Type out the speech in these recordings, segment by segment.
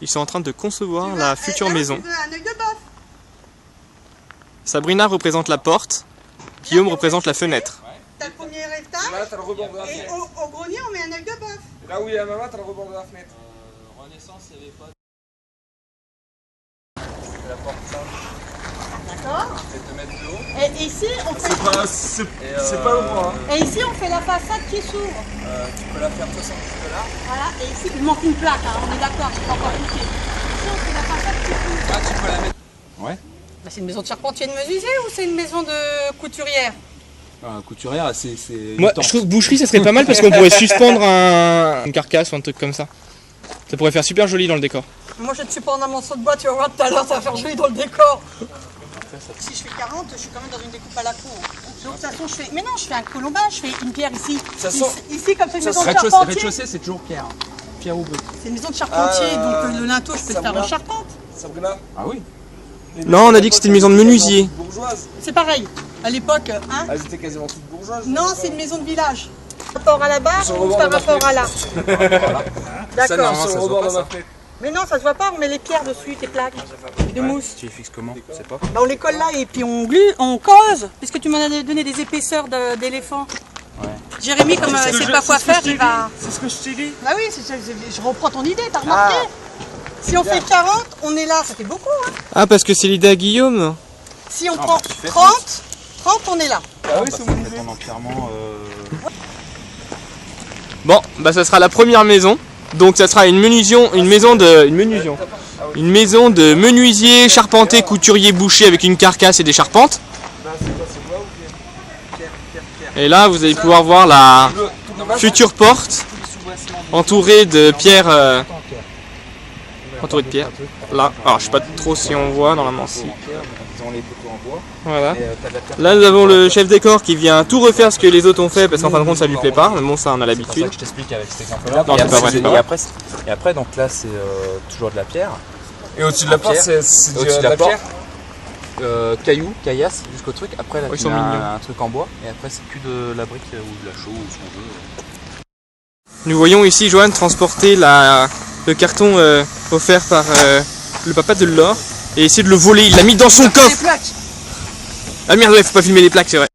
Ils sont en train de concevoir la future maison. Tu veux un œil de bœuf? Sabrina représente la porte, Guillaume représente la fenêtre. T'as le premier étage, et au grenier on met un œil de bœuf. Là où il y a maman, t'as le rebord de la fenêtre. Renaissance, il n'y avait pas de... La porte ça. D'accord. C'est 2 mètres de haut. Et ici on fait... C'est pas le bras. Et ici on fait la façade qui s'ouvre. Tu peux la faire 70 de là. Voilà, et ici il manque une plaque, hein, on est d'accord, c'est pas encore cliqué. Ici on fait la façade qui s'ouvre. Ah, tu peux la mettre. Ouais. Bah, c'est une maison de charpentier de menuisier ou c'est une maison de couturière? Couturière, c'est... Moi, je trouve que boucherie, ça serait pas mal parce qu'on pourrait suspendre une carcasse ou un truc comme ça. Ça pourrait faire super joli dans le décor. Moi je te suis pas en un morceau de bois, tu vas voir tout à l'heure, ça va faire joli dans le décor. Si je fais 40, je suis quand même dans une découpe à la con. Donc de toute façon je fais... Mais non, je fais un colombage, je fais une pierre ici. Ici comme c'est une maison de charpentier. Rez-de-chaussée, c'est toujours pierre. Pierre ou bleu. C'est une maison de charpentier, donc le linteau je peux le faire de charpente. Sabrina. Ah oui. Non, on a dit que c'était une maison de menuisier. Bourgeoise. C'est pareil, à l'époque, hein. Elles étaient quasiment toutes bourgeoises. Non, c'est une maison de village. Par rapport à la barre ou par rapport à là? Ça, D'accord. sur le rebord de ma fenêtre. Mais non, ça se voit pas, on met les pierres dessus, tes plaques de mousse. Tu les fixes comment? Je sais pas. Bah, on les colle là et puis on glue, on cause, puisque tu m'en as donné des épaisseurs d'éléphant. Ouais. Jérémy, comme il sait pas quoi faire, il va... C'est ce que je t'ai dit. Bah oui, je reprends ton idée, t'as remarqué? Si on fait 40, on est là, ça fait beaucoup, hein. Ah, parce que c'est l'idée à Guillaume. Si on prend 30, on est là. Ah oui, c'est mon idée. Entièrement... Bon, bah ça sera la première maison. Donc ça sera une maison de menuisier, charpentier, couturier, boucher avec une carcasse et des charpentes. Et là, vous allez pouvoir voir la future porte entourée de pierres. Entourée de pierres. Là, alors je sais pas trop si on voit normalement si. Voilà. Là nous avons le chef décor qui vient tout refaire ce que les autres ont fait parce qu'en fin de compte ça lui plaît pas, mais bon ça on a l'habitude. Je t'explique avec cet exemple-là. Non, c'est pas vrai, c'est pas vrai. Et après, donc là c'est toujours de la pierre. Et au-dessus de la porte, c'est Au-dessus de la pierre. Cailloux, caillasse jusqu'au truc. Après là ils tu sont mets mignons. un truc en bois. Et après c'est que de la brique ou de la chaux ou ce qu'on veut. Nous voyons ici Johan transporter le carton offert par le papa de Laure et essayer de le voler. Il l'a mis dans son coffre. Ah merde, ouais, faut pas filmer les plaques, c'est vrai.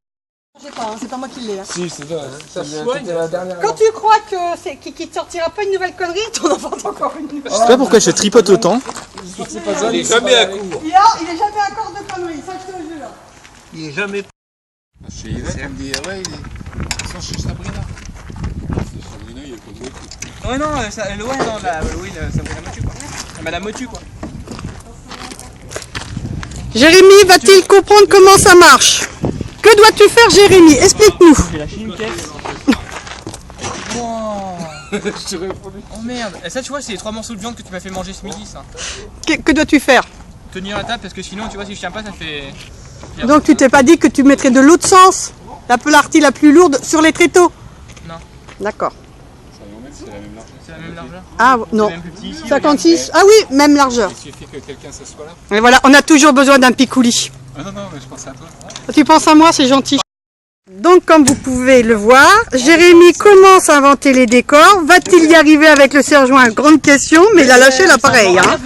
Je sais pas, hein, c'est pas moi qui l'ai. Hein. Si, c'est toi. C'était la dernière. Quand tu crois qu'il te sortira pas une nouvelle connerie, t'en inventes encore une nouvelle. Je sais pas pourquoi je tripote autant. Il est jamais à court. Il est jamais à corps de conneries, ça je te le jure. Il est jamais. Chez Yvette, on me dit, ouais, ils sont chez Sabrina. Sabrina, il y a pas de motu. Ouais, non, oui, Sabrina Motu, quoi. Madame Motu, quoi. Jérémy va-t-il comprendre comment ça marche? Que dois-tu faire, Jérémy? Explique-nous. J'ai lâché une caisse. Wow. Oh merde. Et ça, tu vois, c'est les 3 morceaux de viande que tu m'as fait manger ce midi, ça. Que dois-tu faire? Tenir la table, parce que sinon, tu vois, si je tiens pas, ça fait... Donc tu t'es pas dit que tu mettrais de l'autre sens, la pelartie la plus lourde, sur les tréteaux? Non. D'accord. Ça va en mettre, c'est la même largeur. C'est la même largeur. Ah non. Même plus petit ici. 56. Ah oui, même largeur. Il suffit que quelqu'un s'assoie là. Et voilà, on a toujours besoin d'un picouli. Ah non, mais je pensais à toi. Tu penses à moi, c'est gentil. Donc comme vous pouvez le voir, Jérémy commence à inventer les décors. Va-t-il y arriver avec le serre-joint? Grande question, mais il a lâché l'appareil. Hein.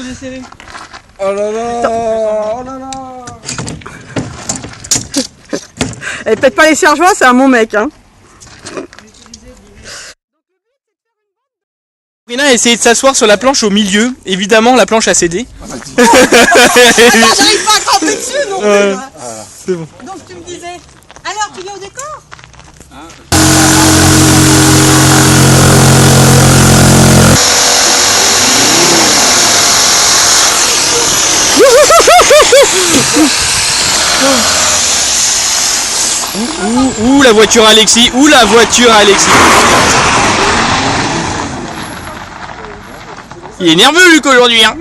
Oh là là. Oh là là. Et pète pas les serre-joints, c'est un bon mec. Hein. Sabrina a essayé de s'asseoir sur la planche au milieu. Évidemment, la planche a cédé. J'arrive pas à grimper dessus non plus. C'est bon. Donc tu me disais, alors tu viens au décor? Ouh, la voiture à Alexis. Ouh, la voiture à Alexis. Il est nerveux, Luc, aujourd'hui. Hein.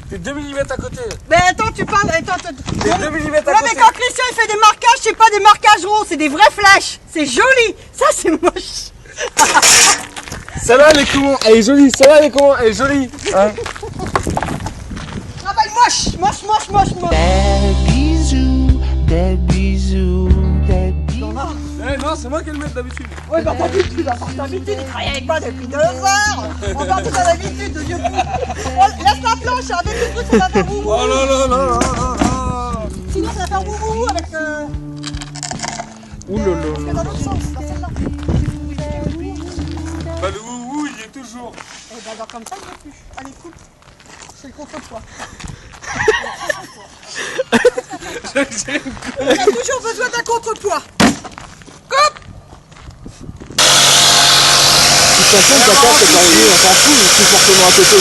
T'es 2 mm à côté. Mais attends, tu parles. Attends. T'es 2 mm à côté. Ouais, mais quand Christian il fait des marquages, c'est pas des marquages ronds, c'est des vrais flashs. C'est joli. Ça, c'est moche. Celle-là, elle est comment? Elle est jolie. Celle-là, elle est comment? Elle est jolie. Hein? Travail moche. Eh non, Non, c'est moi qui le mets d'habitude. Ouais, bah d'habitude, à part d'habitude, il travaille avec moi depuis 2 heures. On va tout à l'habitude de vieux fou. Oh, laisse la planche, avec le truc, ça va faire boubou. Oh là là là là là. Sinon, ça va faire boubou avec Ouh là là. parce que dans l'autre sens, dans celle-là. Bah le ouh, il est toujours. Et bah, alors comme ça, il ne plus. Allez, coupe. C'est le contrepoids. On a toujours besoin d'un contrepoids. Coupe. De toute façon, le papa, c'est pas arrivé, on s'en fout, il est forcément à côté.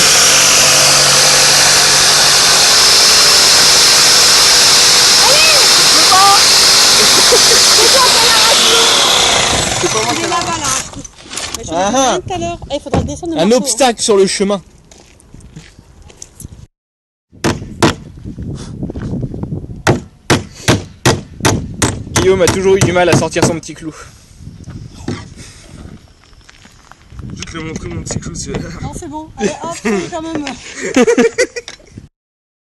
C'est pas moi qui l'ai. Mais je l'ai Ah. dit tout à l'heure. Il faudra descendre de Un morceau, obstacle sur le chemin. Guillaume a toujours eu du mal à sortir son petit clou. Je vais te le montrer mon petit clou, c'est. hein. Non, c'est bon. Allez, hop, c'est quand même.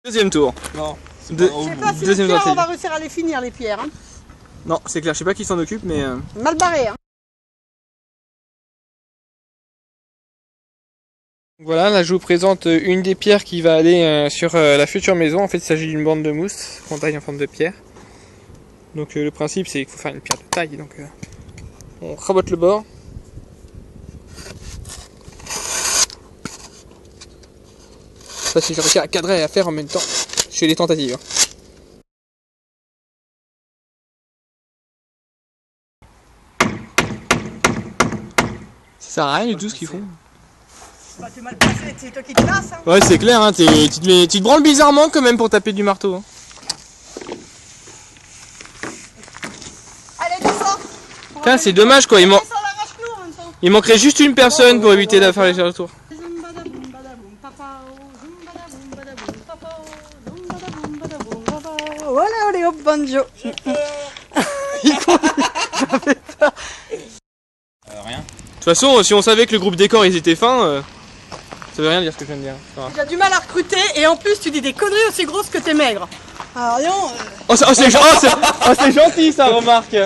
Deuxième tour. Non. De- Je sais pas si les Deuxième pierres, on tentative. va réussir à les finir, les pierres. Hein. Non, c'est clair, je sais pas qui s'en occupe, mais... Mal barré, hein. Voilà, là je vous présente une des pierres qui va aller sur la future maison. En fait, il s'agit d'une bande de mousse qu'on taille en forme de pierre. Donc le principe, c'est qu'il faut faire une pierre de taille. Donc on rabote le bord. Ça, si j'ai réussi à cadrer et à faire en même temps. Je fais des tentatives. Hein. Ça sert à rien du tout ce qu'ils font. Bah, t'es mal placé, c'est toi qui te lasses, hein. Ouais, c'est clair, hein, tu te branles bizarrement quand même pour taper du marteau. Hein. Allez, descends. Putain, c'est dommage quoi, Descends l'arrache-clou en même temps. il manquerait juste une personne pour éviter de faire les allers-retours. Zoom badaboum badaboum papa, zoom badaboum badaboum papa, zoom badaboum badaboum papa. Voilà, allez hop, banjo. Rien. De toute façon, si on savait que le groupe décor ils étaient fins, ça veut rien dire ce que je viens de dire. C'est pas grave. J'ai du mal à recruter et en plus tu dis des conneries aussi grosses que t'es maigre. Alors, non, Oh, c'est gentil ça, remarque.